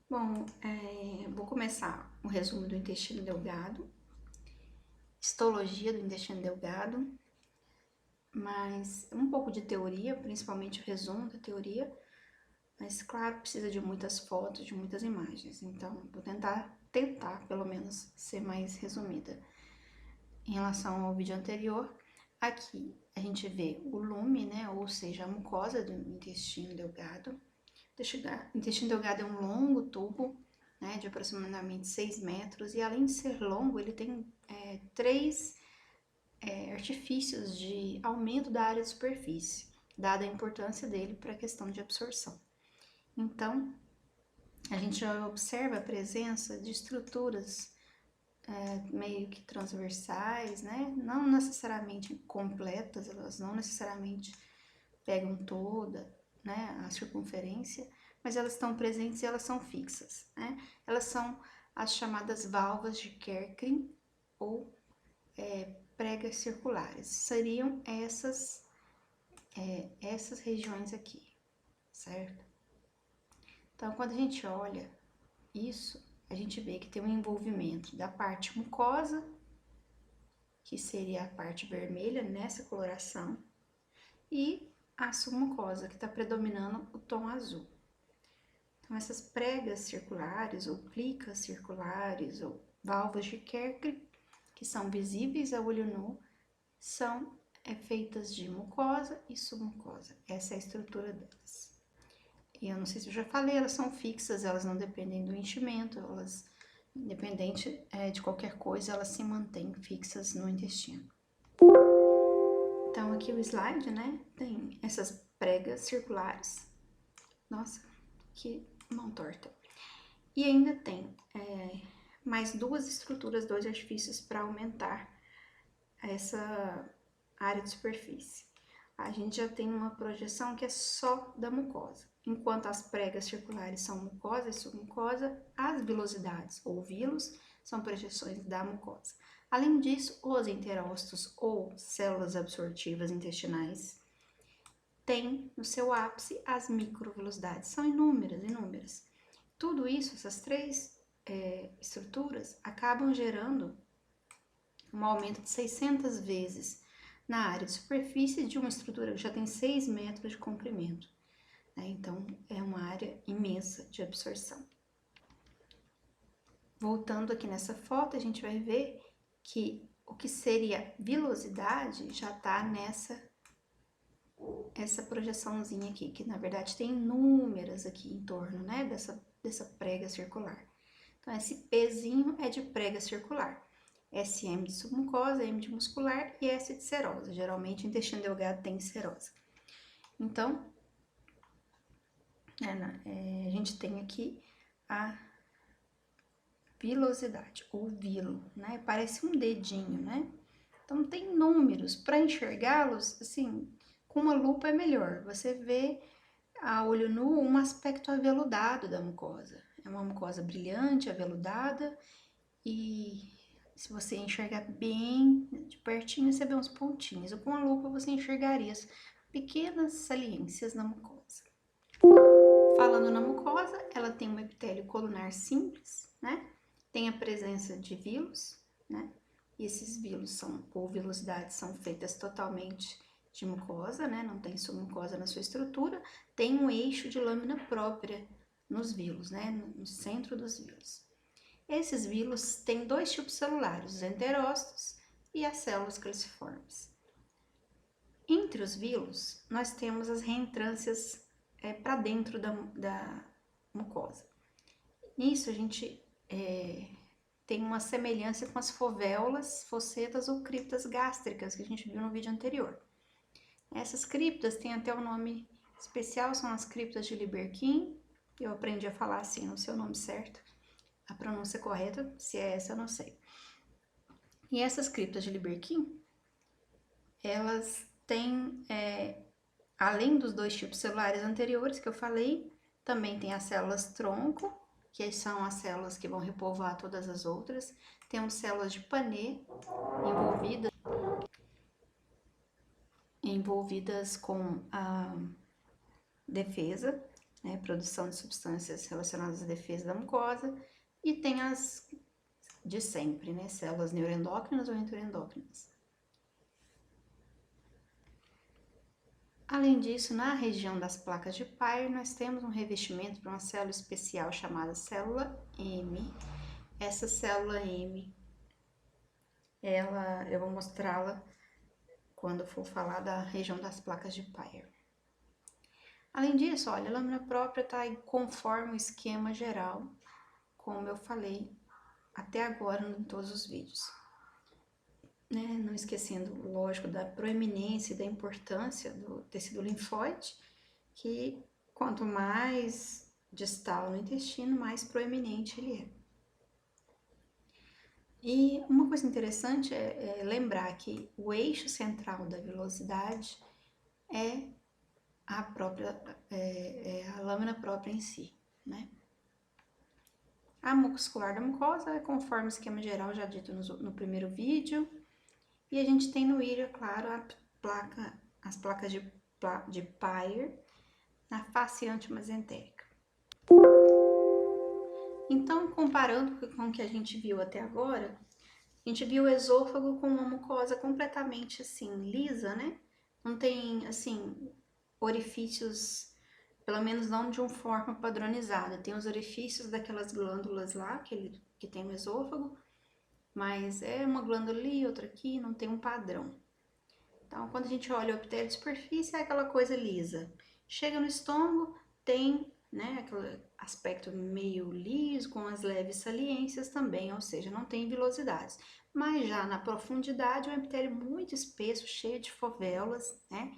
Bom, vou começar o resumo do intestino delgado, histologia do intestino delgado, mas um pouco de teoria, principalmente o resumo da teoria, mas claro, precisa de muitas fotos, de muitas imagens, então vou tentar pelo menos ser mais resumida. Em relação ao vídeo anterior, aqui a gente vê o lume, né, ou seja, a mucosa do intestino delgado. O intestino delgado é um longo tubo, né, de aproximadamente 6 metros, e além de ser longo, ele tem três artifícios de aumento da área de superfície, dada a importância dele para a questão de absorção. Então, a gente já observa a presença de estruturas meio que transversais, né, não necessariamente completas, elas não necessariamente pegam toda, né, a circunferência, mas elas estão presentes e elas são fixas, né? Elas são as chamadas valvas de Kerckrin ou pregas circulares. Seriam essas regiões aqui, certo? Então, quando a gente olha isso, a gente vê que tem um envolvimento da parte mucosa, que seria a parte vermelha nessa coloração, e a submucosa, que está predominando o tom azul. Então, essas pregas circulares, ou plicas circulares, ou valvas de Kerckrin, que são visíveis a olho nu, são feitas de mucosa e submucosa. Essa é a estrutura delas. E eu não sei se eu já falei, elas são fixas, elas não dependem do enchimento, elas, independente de qualquer coisa, elas se mantêm fixas no intestino. Então, aqui o slide, né, tem essas pregas circulares. Nossa, que mão torta. E ainda tem mais duas estruturas, dois artifícios para aumentar essa área de superfície. A gente já tem uma projeção que é só da mucosa. Enquanto as pregas circulares são mucosa e submucosa, as vilosidades ou vilos são projeções da mucosa. Além disso, os enterócitos ou células absortivas intestinais têm no seu ápice as microvilosidades. São inúmeras, inúmeras. Tudo isso, essas três estruturas, acabam gerando um aumento de 600 vezes na área de superfície de uma estrutura que já tem 6 metros de comprimento. Então, é uma área imensa de absorção. Voltando aqui nessa foto, a gente vai ver que o que seria vilosidade já está essa projeçãozinha aqui, que na verdade tem inúmeras aqui em torno, né, dessa prega circular. Então, esse Pzinho é de prega circular. SM de submucosa, M de muscular e S de serosa. Geralmente, o intestino delgado tem serosa. Então, a gente tem aqui a vilosidade, ou vilo, né? Parece um dedinho, né? Então, tem números. Para enxergá-los, assim, com uma lupa é melhor. Você vê a olho nu um aspecto aveludado da mucosa. É uma mucosa brilhante, aveludada, e se você enxergar bem de pertinho, você vê uns pontinhos. Ou com a lupa você enxergaria as pequenas saliências na mucosa. Falando na mucosa, ela tem um epitélio colunar simples, né? Tem a presença de vilos, né? E esses vilos ou vilosidades são feitas totalmente de mucosa, né? Não tem submucosa na sua estrutura. Tem um eixo de lâmina própria nos vilos, né? No centro dos vilos. Esses vilos têm dois tipos celulares, os enterócitos e as células caliciformes. Entre os vilos, nós temos as reentrâncias para dentro da mucosa. Nisso, a gente tem uma semelhança com as fovéolas, fossetas ou criptas gástricas, que a gente viu no vídeo anterior. Essas criptas têm até um nome especial, são as criptas de Liberquim. Eu aprendi a falar assim, no seu nome certo. A pronúncia correta, se é essa, eu não sei. E essas criptas de Liberquim, elas têm, além dos dois tipos celulares anteriores que eu falei, também tem as células tronco, que são as células que vão repovoar todas as outras. Temos células de Panet envolvidas com a defesa, né, produção de substâncias relacionadas à defesa da mucosa, e tem as de sempre, né, células neuroendócrinas ou enteroendócrinas. Além disso, na região das placas de Peyer, nós temos um revestimento para uma célula especial chamada célula M. Essa célula M, eu vou mostrá-la quando for falar da região das placas de Peyer. Além disso, olha, a lâmina própria está conforme o esquema geral, como eu falei até agora em todos os vídeos. Né? Não esquecendo, lógico, da proeminência e da importância do tecido linfóide, que quanto mais distal no intestino, mais proeminente ele é. E uma coisa interessante é lembrar que o eixo central da vilosidade é a lâmina própria em si, né? A muscular da mucosa é conforme o esquema geral já dito no primeiro vídeo. E a gente tem no íleo, claro, as placas de Peyer na face antimesentérica. Então, comparando com o que a gente viu até agora, a gente viu o esôfago com uma mucosa completamente assim, lisa, né? Não tem, assim, orifícios, pelo menos não de uma forma padronizada. Tem os orifícios daquelas glândulas lá que tem no esôfago, mas é uma glândula ali, outra aqui, não tem um padrão. Então, quando a gente olha o epitélio de superfície, é aquela coisa lisa. Chega no estômago, tem, né, aquele aspecto meio liso, com as leves saliências também, ou seja, não tem vilosidades. Mas já na profundidade, o epitélio muito espesso, cheio de fovéolas, né,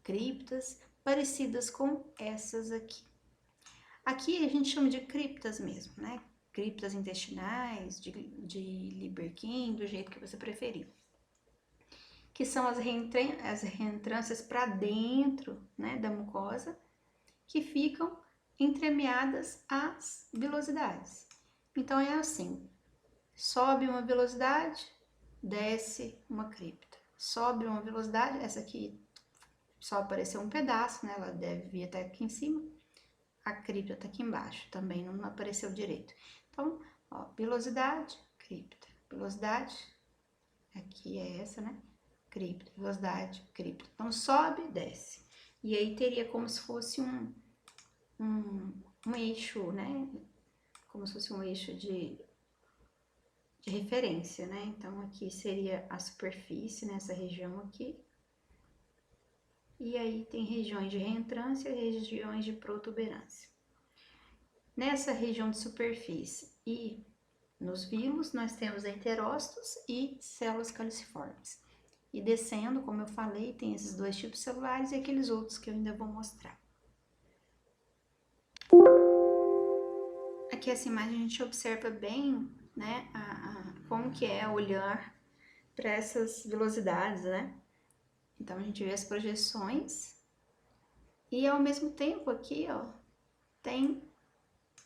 criptas, parecidas com essas aqui. Aqui a gente chama de criptas mesmo, né? Criptas intestinais, de Lieberkühn, do jeito que você preferir. Que são as reentrâncias para dentro, né, da mucosa, que ficam entremeadas às vilosidades. Então é assim, sobe uma vilosidade, desce uma cripta. Sobe uma velocidade, essa aqui só apareceu um pedaço, né, ela deve vir até aqui em cima. A cripta tá aqui embaixo, também não apareceu direito. Então, ó, vilosidade, cripta. Velocidade, aqui é essa, né? Cripta, velocidade, cripta. Então, sobe, desce. E aí teria como se fosse um eixo, né? Como se fosse um eixo de referência, né? Então, aqui seria a superfície, nessa região aqui. E aí tem regiões de reentrância e regiões de protuberância. Nessa região de superfície e nos vilos, nós temos enterócitos e células caliciformes. E descendo, como eu falei, tem esses dois tipos celulares e aqueles outros que eu ainda vou mostrar. Aqui essa imagem a gente observa bem, né, como que é olhar para essas velocidades, né? Então a gente vê as projeções e ao mesmo tempo aqui, ó, tem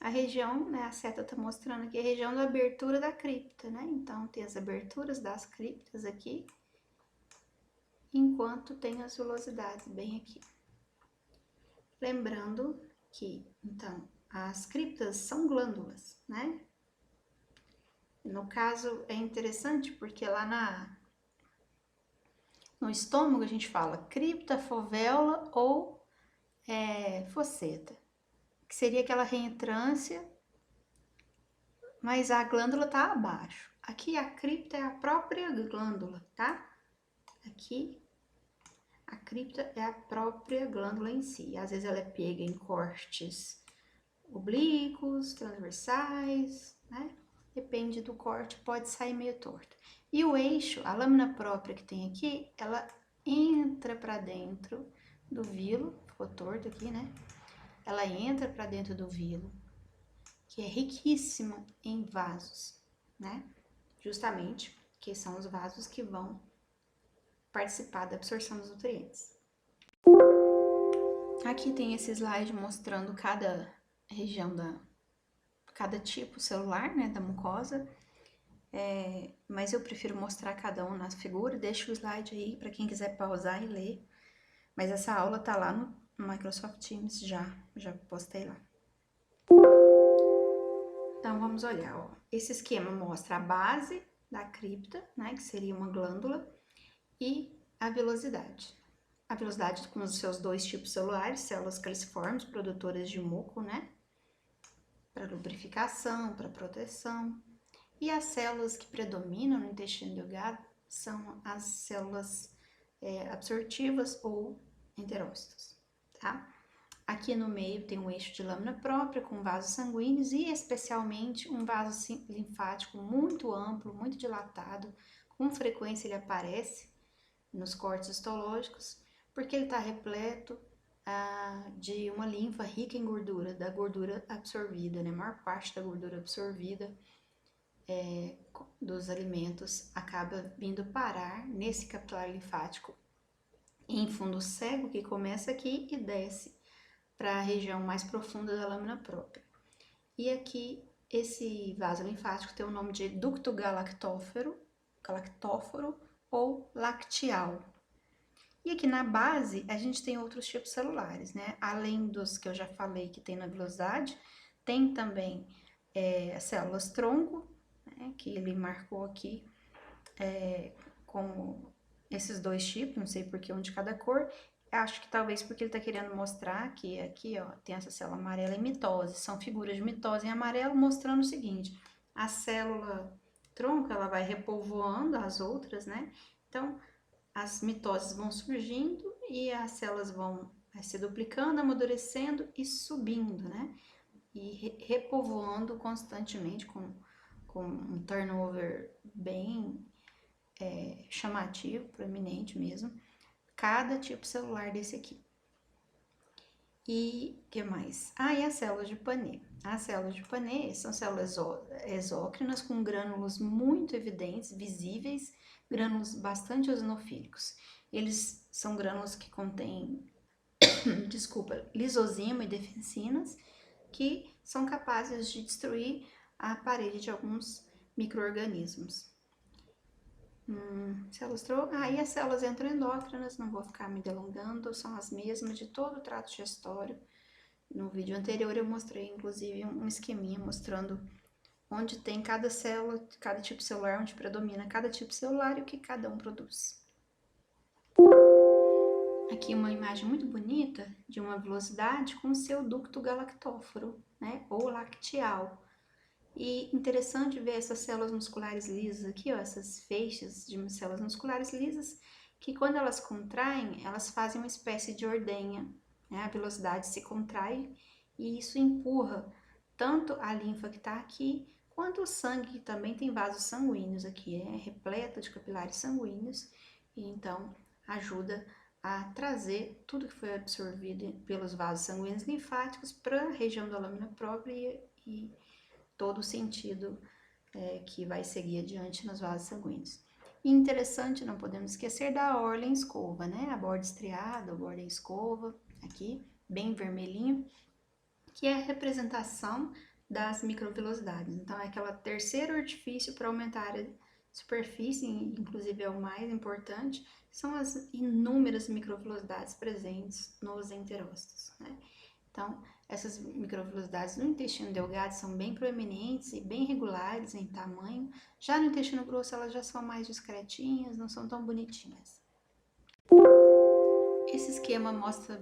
a região, né, a seta tá mostrando aqui a região da abertura da cripta, né? Então tem as aberturas das criptas aqui, enquanto tem as velocidades bem aqui. Lembrando que, então, as criptas são glândulas, né? No caso, é interessante porque lá no estômago a gente fala cripta, fovéola ou fosseta, que seria aquela reentrância, mas a glândula tá abaixo. Aqui a cripta é a própria glândula, tá? Aqui a cripta é a própria glândula em si. Às vezes ela é pega em cortes oblíquos, transversais, né? Depende do corte, pode sair meio torto. E o eixo, a lâmina própria que tem aqui, ela entra para dentro do vilo, ficou torto aqui, né? Ela entra para dentro do vilo, que é riquíssima em vasos, né? Justamente, que são os vasos que vão participar da absorção dos nutrientes. Aqui tem esse slide mostrando cada região cada tipo celular, né, da mucosa, mas eu prefiro mostrar cada um na figura. Deixo o slide aí para quem quiser pausar e ler, mas essa aula tá lá no Microsoft Teams, já postei lá. Então, vamos olhar, ó. Esse esquema mostra a base da cripta, né, que seria uma glândula, e a velocidade. A velocidade com os seus dois tipos celulares, células caliciformes, produtoras de muco, né, para lubrificação, para proteção. E as células que predominam no intestino delgado são as células absortivas ou enterócitos, tá? Aqui no meio tem um eixo de lâmina própria com vasos sanguíneos e especialmente um vaso linfático muito amplo, muito dilatado. Com frequência ele aparece nos cortes histológicos porque ele está repleto de uma linfa rica em gordura, da gordura absorvida, né? A maior parte da gordura absorvida dos alimentos acaba vindo parar nesse capilar linfático em fundo cego, que começa aqui e desce para a região mais profunda da lâmina própria. E aqui, esse vaso linfático tem o nome de ducto galactóforo ou lacteal. E aqui na base, a gente tem outros tipos celulares, né? Além dos que eu já falei que tem na velocidade, tem também as células tronco, né? Que ele marcou aqui como esses dois tipos, não sei por que um de cada cor. Acho que talvez porque ele está querendo mostrar que aqui, ó, tem essa célula amarela e mitose. São figuras de mitose em amarelo mostrando o seguinte: a célula tronco, ela vai repovoando as outras, né? Então, as mitoses vão surgindo e as células vão se duplicando, amadurecendo e subindo, né? E repovoando constantemente com um turnover bem chamativo, proeminente mesmo, cada tipo celular desse aqui. E o que mais? E as células de Panet. As células de Panet são células exócrinas com grânulos muito evidentes, visíveis, grânulos bastante eosinofílicos. Eles são grânulos que contêm, lisozima e defensinas, que são capazes de destruir a parede de alguns micro-organismos. E as células endoendócrinas, não vou ficar me delongando, são as mesmas de todo o trato digestório. No vídeo anterior eu mostrei, inclusive, um esqueminha mostrando onde tem cada célula, cada tipo celular, onde predomina cada tipo celular e o que cada um produz. Aqui uma imagem muito bonita de uma velocidade com o seu ducto galactóforo, né, ou lacteal. E interessante ver essas células musculares lisas aqui, ó, essas feixes de células musculares lisas, que quando elas contraem, elas fazem uma espécie de ordenha, né? A velocidade se contrai e isso empurra tanto a linfa que está aqui, quanto o sangue, que também tem vasos sanguíneos aqui, é repleto de capilares sanguíneos, e então ajuda a trazer tudo que foi absorvido pelos vasos sanguíneos linfáticos para a região da lâmina própria e todo o sentido que vai seguir adiante nos vasos sanguíneos. E interessante, não podemos esquecer da orla em escova, né? A borda estriada, a borda em escova, aqui, bem vermelhinho, que é a representação das microvelocidades. Então, é aquela terceiro artifício para aumentar a área de superfície, inclusive é o mais importante, são as inúmeras microvelocidades presentes nos enterócitos, né? Então, essas microvelocidades no intestino delgado são bem proeminentes e bem regulares em tamanho. Já no intestino grosso, elas já são mais discretinhas, não são tão bonitinhas. Esse esquema mostra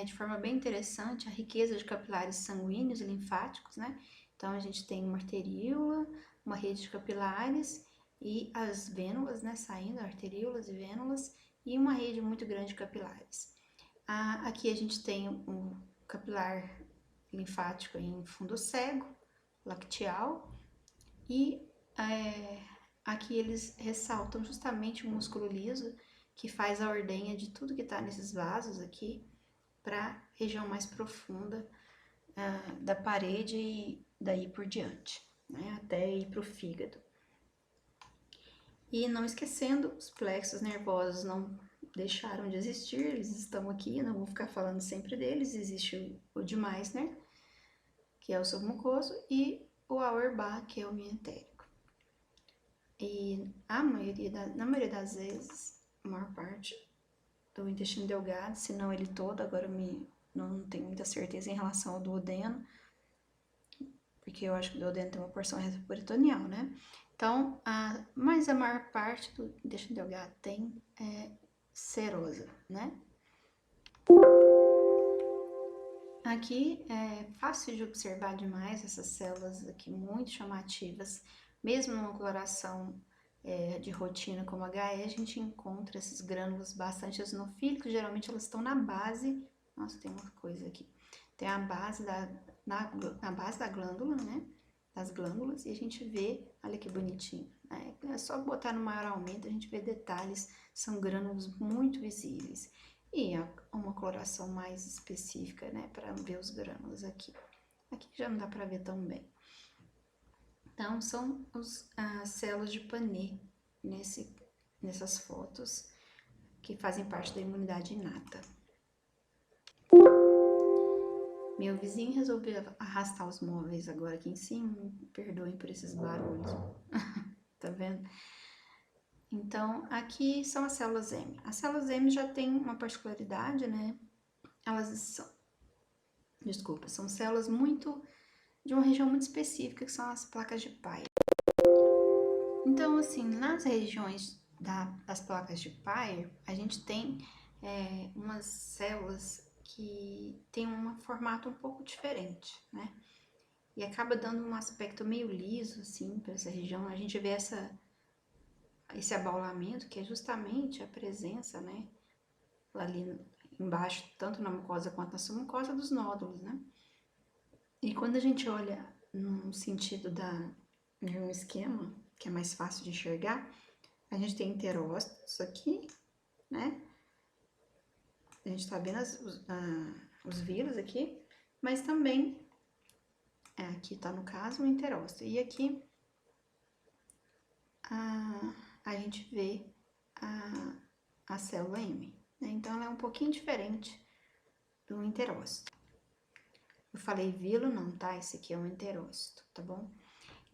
de forma bem interessante a riqueza de capilares sanguíneos e linfáticos, né? Então, a gente tem uma arteríola, uma rede de capilares e as vênulas, né? Saindo, arteríolas e vênulas, e uma rede muito grande de capilares. Aqui a gente tem um capilar linfático em fundo cego, lacteal, e aqui eles ressaltam justamente o músculo liso, que faz a ordenha de tudo que está nesses vasos aqui, para a região mais profunda da parede e daí por diante, né, até ir para o fígado. E não esquecendo, os plexos nervosos não deixaram de existir, eles estão aqui, não vou ficar falando sempre deles, existe o de Meissner, que é o submucoso, e o Auerbach, que é o mientérico. E na maioria das vezes, a maior parte, do intestino delgado, se não ele todo, agora não tenho muita certeza em relação ao duodeno, porque eu acho que o duodeno tem uma porção retroperitoneal, né? Então, mas a maior parte do intestino delgado tem serosa, né? Aqui é fácil de observar demais essas células aqui muito chamativas, mesmo numa coloração de rotina como HE, a gente encontra esses grânulos bastante eosinofílicos, geralmente elas estão na base, nossa, tem uma coisa aqui, tem a base na base da glândula, né, das glândulas, e a gente vê, olha que bonitinho, né? É só botar no maior aumento, a gente vê detalhes, são grânulos muito visíveis, e uma coloração mais específica, né, para ver os grânulos aqui. Aqui já não dá para ver tão bem. Então, são as células de Panet nessas fotos que fazem parte da imunidade inata. Meu vizinho resolveu arrastar os móveis agora aqui em cima, me perdoem por esses barulhos, tá vendo? Então, aqui são as células M. As células M já têm uma particularidade, né? Elas são células de uma região muito específica, que são as placas de Peyer. Então, assim, nas regiões das placas de Peyer, a gente tem umas células que tem um formato um pouco diferente, né? E acaba dando um aspecto meio liso, assim, para essa região. A gente vê esse abaulamento, que é justamente a presença, né, ali embaixo, tanto na mucosa quanto na submucosa, dos nódulos, né? E quando a gente olha no sentido de um esquema, que é mais fácil de enxergar, a gente tem enterócitos aqui, né? A gente tá vendo os vírus aqui, mas também, aqui tá no caso o enterócito. E aqui a gente vê a célula M, né? Então ela é um pouquinho diferente do enterócito. Eu falei vilo, não, tá? Esse aqui é um enterócito, tá bom?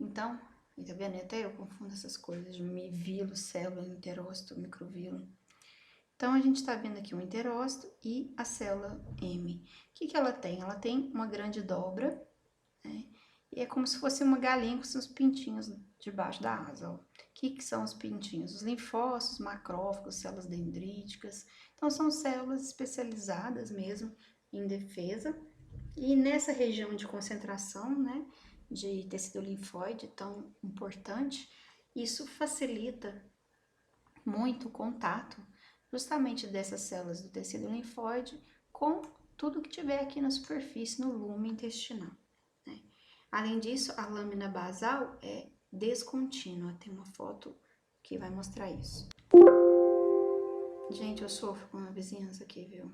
Então, tá vendo? Até eu confundo essas coisas de vilo, célula, enterócito, microvilo. Então, a gente está vendo aqui o enterócito e a célula M. O que ela tem? Ela tem uma grande dobra, né? E é como se fosse uma galinha com seus pintinhos debaixo da asa, ó. O que são os pintinhos? Os linfócitos, macrófagos, células dendríticas. Então, são células especializadas mesmo em defesa. E nessa região de concentração, né, de tecido linfóide tão importante, isso facilita muito o contato justamente dessas células do tecido linfóide com tudo que tiver aqui na superfície, no lume intestinal, né? Além disso, a lâmina basal é descontínua. Tem uma foto que vai mostrar isso. Gente, eu sofro com a vizinhança aqui, viu?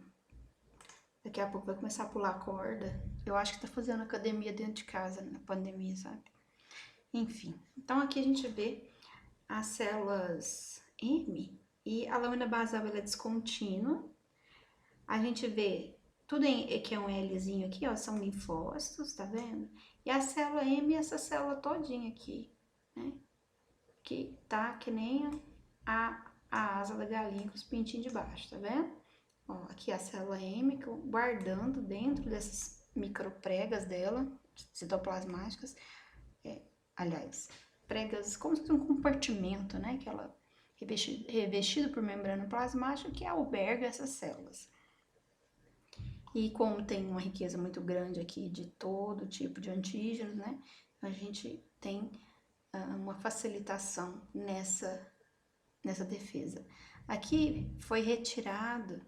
Daqui a pouco vai começar a pular corda. Eu acho que tá fazendo academia dentro de casa na pandemia, sabe? Enfim, então aqui a gente vê as células M e a lâmina basal ela é descontínua. A gente vê tudo que é um Lzinho aqui, ó, são linfócitos, tá vendo? E a célula M, essa célula todinha aqui, né? Que tá que nem a asa da galinha com os pintinhos de baixo, tá vendo? Ó, aqui a célula M guardando dentro dessas micropregas dela, citoplasmáticas, aliás, pregas como se fosse um compartimento, né? Que ela revestido por membrana plasmática que alberga essas células. E como tem uma riqueza muito grande aqui de todo tipo de antígenos, né? A gente tem uma facilitação nessa defesa. Aqui foi retirado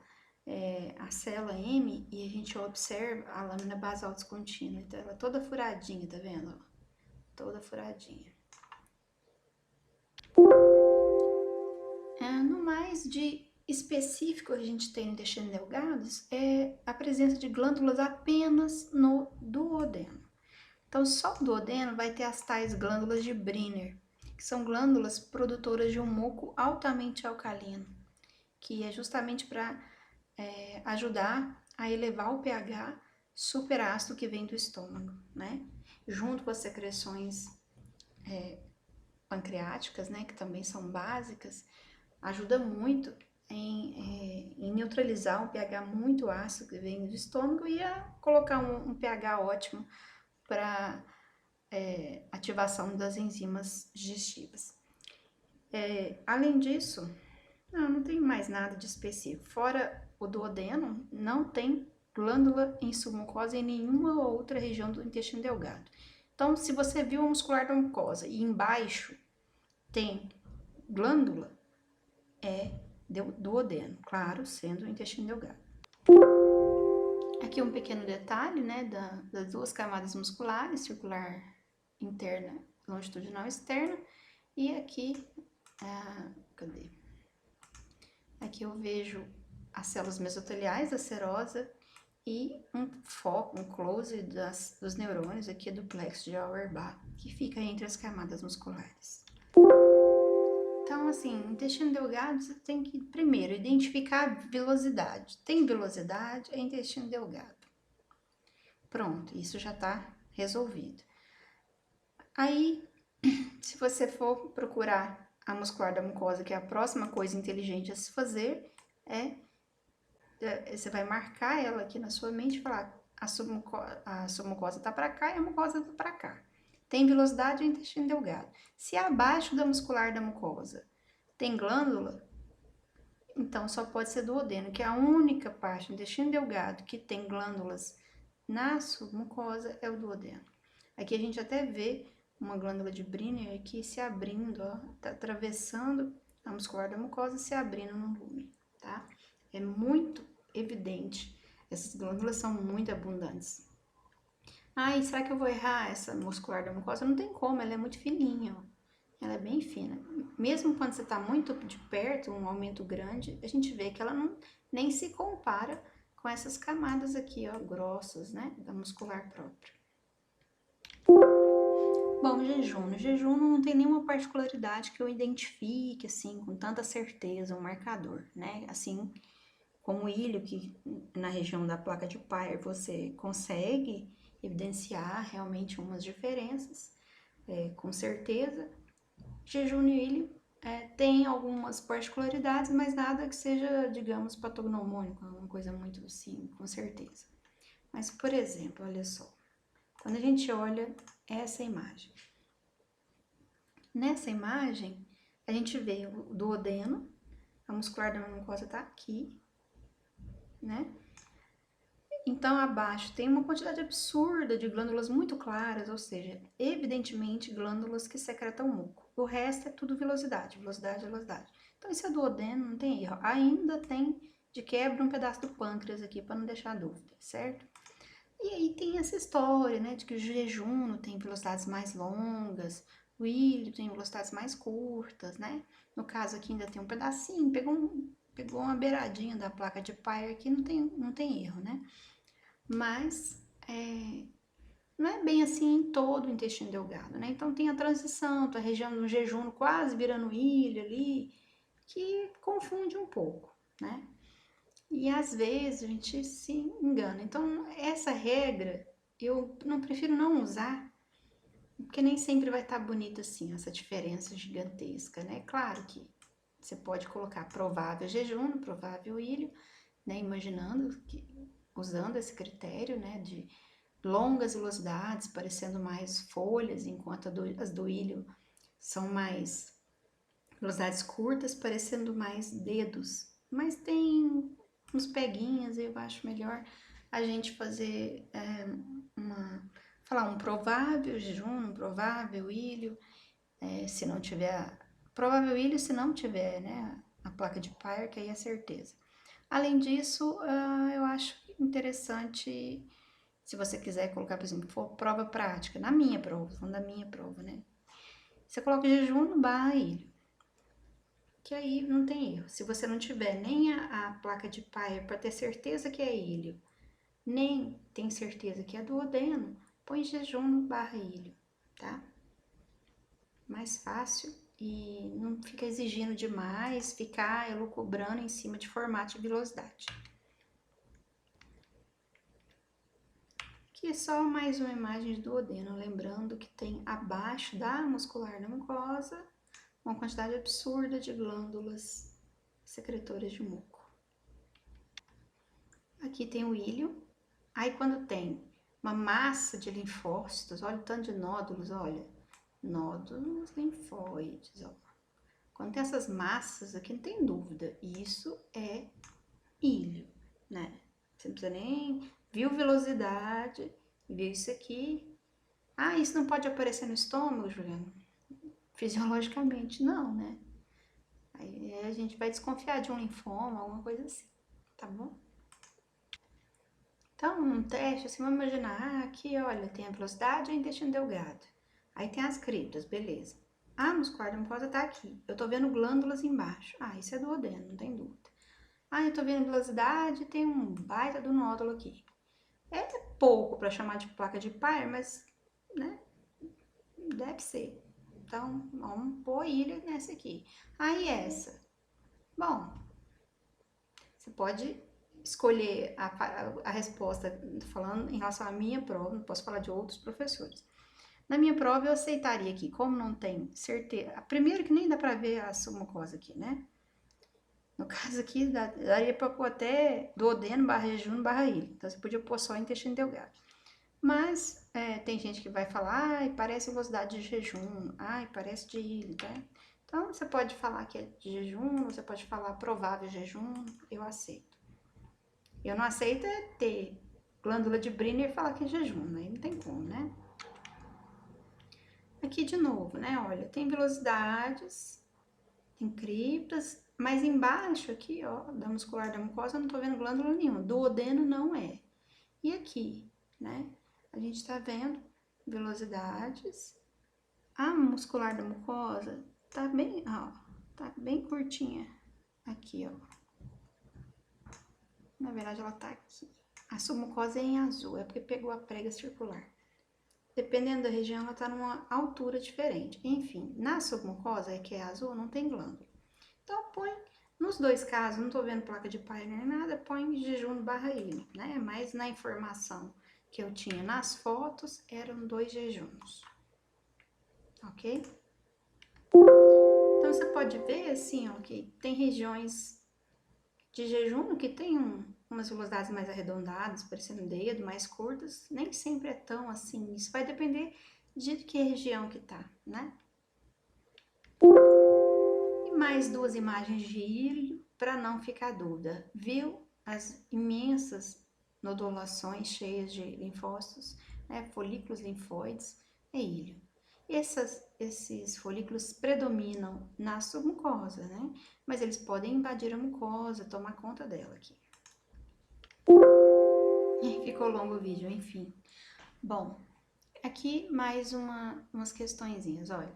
a célula M e a gente observa a lâmina basal descontínua. Então, ela é toda furadinha, tá vendo? Toda furadinha. No mais de específico a gente tem no intestino delgado é a presença de glândulas apenas no duodeno. Então, só o duodeno vai ter as tais glândulas de Briner, que são glândulas produtoras de um muco altamente alcalino, que é justamente para ajudar a elevar o pH superácido que vem do estômago, né? Junto com as secreções pancreáticas, né, que também são básicas, ajuda muito em neutralizar um pH muito ácido que vem do estômago e a colocar um pH ótimo para ativação das enzimas digestivas. Além disso, não tem mais nada de específico. Fora o duodeno, não tem glândula em submucosa em nenhuma outra região do intestino delgado. Então, se você viu a muscular da mucosa e embaixo tem glândula, é duodeno, claro, sendo o intestino delgado. Aqui um pequeno detalhe, né, das duas camadas musculares, circular interna, longitudinal externa, e aqui, cadê? Aqui eu vejo as células mesoteliais da serosa e um foco, um close dos neurônios aqui do plexo de Auerbach, que fica entre as camadas musculares. Então, assim, intestino delgado, você tem que, primeiro, identificar a vilosidade. Tem vilosidade, é intestino delgado. Pronto, isso já tá resolvido. Aí, se você for procurar a muscular da mucosa, que é a próxima coisa inteligente a se fazer, você vai marcar ela aqui na sua mente e falar, a submucosa tá para cá e a mucosa tá para cá. Tem vilosidade, é intestino delgado. Se abaixo da muscular da mucosa tem glândula, então só pode ser duodeno, que é a única parte do intestino delgado que tem glândulas na submucosa é o duodeno. Aqui a gente até vê uma glândula de Briner aqui se abrindo, ó, tá atravessando a muscular da mucosa e se abrindo no lume, tá? É muito evidente, essas glândulas são muito abundantes. E será que eu vou errar essa muscular da mucosa? Não tem como, ela é muito fininha, ó. Ela é bem fina. Mesmo quando você está muito de perto, um aumento grande, a gente vê que ela nem se compara com essas camadas aqui, ó, grossas, né, da muscular própria. Bom, jejum. No jejum não tem nenhuma particularidade que eu identifique, assim, com tanta certeza, um marcador, né? Assim como o ilho, que na região da placa de Peyer você consegue evidenciar realmente umas diferenças, com certeza. Jejum e ilho tem algumas particularidades, mas nada que seja, digamos, patognomônico, uma coisa muito assim, com certeza. Mas, por exemplo, olha só, quando a gente olha essa imagem, nessa imagem a gente vê o duodeno, a muscular da mucosa tá aqui, né? Então, abaixo tem uma quantidade absurda de glândulas muito claras, ou seja, evidentemente glândulas que secretam muco. O resto é tudo vilosidade, velocidade, velocidade. Então, esse é duodeno, não tem erro. Ainda tem de quebra um pedaço do pâncreas aqui, para não deixar dúvida, certo? E aí tem essa história, né, de que o jejum tem velocidades mais longas, o ilho tem velocidades mais curtas, né? No caso aqui ainda tem um pedacinho, pegou uma beiradinha da placa de Peyer aqui, não tem erro, né? Mas não é bem assim em todo o intestino delgado, né? Então tem a transição, a região do jejum quase virando ilha ali, que confunde um pouco, né? E às vezes a gente se engana. Então essa regra eu não prefiro não usar, porque nem sempre vai estar bonita assim, essa diferença gigantesca, né? Claro que você pode colocar provável jejum, provável ilho, né? Imaginando que usando esse critério, né, de longas velocidades, parecendo mais folhas, enquanto as do ilho são mais velocidades curtas, parecendo mais dedos. Mas tem uns peguinhas, eu acho melhor a gente fazer falar um provável jejum, um provável ilho, se não tiver, provável ilho se não tiver, né, a placa de Peyer, que aí é certeza. Além disso, eu acho interessante, se você quiser colocar, por exemplo, for prova prática, na minha prova, falando da minha prova, né? Você coloca jejum no barra ilho, que aí não tem erro. Se você não tiver nem a placa de Peyer para ter certeza que é ilho, nem tem certeza que é duodeno, põe jejum no barra ilho, tá? Mais fácil e não fica exigindo demais, ficar elucubrando em cima de formato de velocidade. Aqui é só mais uma imagem de duodeno, lembrando que tem abaixo da muscular da mucosa uma quantidade absurda de glândulas secretores de muco. Aqui tem o ilho. Aí quando tem uma massa de linfócitos, olha o tanto de nódulos, olha. Nódulos linfóides, ó. Quando tem essas massas aqui, não tem dúvida, isso é ilho, né? Você não precisa nem... Viu velocidade, viu isso aqui. Ah, isso não pode aparecer no estômago, Juliana? Fisiologicamente, não, né? Aí a gente vai desconfiar de um linfoma, alguma coisa assim, tá bom? Então, um teste, assim, vamos imaginar, aqui, olha, tem a velocidade e o intestino delgado. Aí tem as criptas, beleza. A muscular da mucosa tá aqui. Eu tô vendo glândulas embaixo. Ah, isso é duodeno, não tem dúvida. Ah, eu tô vendo velocidade e tem um baita do nódulo aqui. É pouco para chamar de placa de Peyer, mas, né, deve ser. Então, vamos pôr ilha nessa aqui. Aí essa. Bom, você pode escolher a resposta, falando em relação à minha prova, não posso falar de outros professores. Na minha prova, eu aceitaria aqui, como não tem certeza. Primeiro que nem dá pra ver a mucosa aqui, né? No caso aqui, daria pra pôr até duodeno, barra jejum, barra ilha. Então, você podia pôr só intestino delgado. Mas, tem gente que vai falar, ai, parece velocidade de jejum, ai, parece de ilha, tá? Então, você pode falar que é de jejum, você pode falar provável jejum, eu aceito. Eu não aceito é ter glândula de Brenner e falar que é jejum, né? Não tem como, né? Aqui de novo, né? Olha, tem velocidades, tem criptas, mas embaixo aqui, ó, da muscular da mucosa, eu não tô vendo glândula nenhuma. Duodeno não é. E aqui, né? A gente tá vendo velocidades. A muscular da mucosa tá bem, ó, tá bem curtinha. Aqui, ó. Na verdade, ela tá aqui. A submucosa é em azul, é porque pegou a prega circular. Dependendo da região, ela tá numa altura diferente. Enfim, na submucosa, que é azul, não tem glândula. Então, põe, nos dois casos, não tô vendo placa de Peyer nem nada, põe jejum barra ilha, né? Mas na informação que eu tinha nas fotos, eram 2 jejuns. Ok? Então, você pode ver, assim, ó, que tem regiões de jejum que tem umas velocidades mais arredondadas, parecendo dedo, mais curtas. Nem sempre é tão assim. Isso vai depender de que região que tá, né? E mais 2 imagens de ilho, para não ficar dúvida. Viu as imensas nodulações cheias de linfócitos, né? Folículos linfóides, é ilho. Esses folículos predominam na submucosa, né? Mas eles podem invadir a mucosa, tomar conta dela aqui. Ficou longo o vídeo, enfim. Bom, aqui mais umas questõezinhas, olha.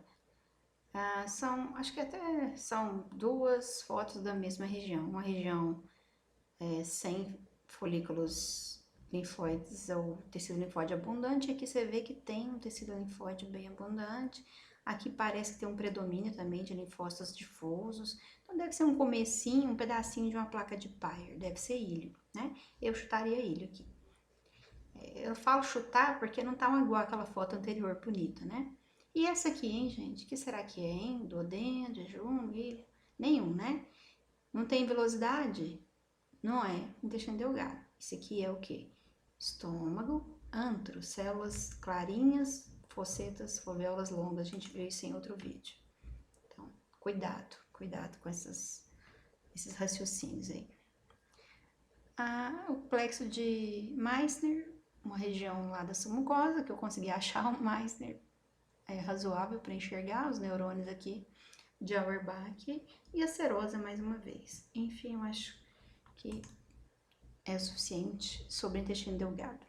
Acho que até são 2 fotos da mesma região. Uma região sem folículos linfóides ou tecido linfóide abundante. Aqui você vê que tem um tecido linfóide bem abundante. Aqui parece que tem um predomínio também de linfócitos difusos. Então deve ser um comecinho, um pedacinho de uma placa de Peyer. Deve ser ilho, né? Eu chutaria ilho aqui. Eu falo chutar porque não tá igual aquela foto anterior bonita, né? E essa aqui, hein, gente? O que será que é, hein? Duodeno, jejum, ilho? Nenhum, né? Não tem velocidade? Não é intestino delgado. Isso aqui é o quê? Estômago, antro, células clarinhas, focetas, fovéolas longas. A gente viu isso em outro vídeo. Então, cuidado com esses raciocínios aí. O plexo de Meissner, uma região lá da submucosa, que eu consegui achar um Meissner razoável para enxergar os neurônios aqui de Auerbach e a serosa mais uma vez. Enfim, eu acho que é o suficiente sobre o intestino delgado.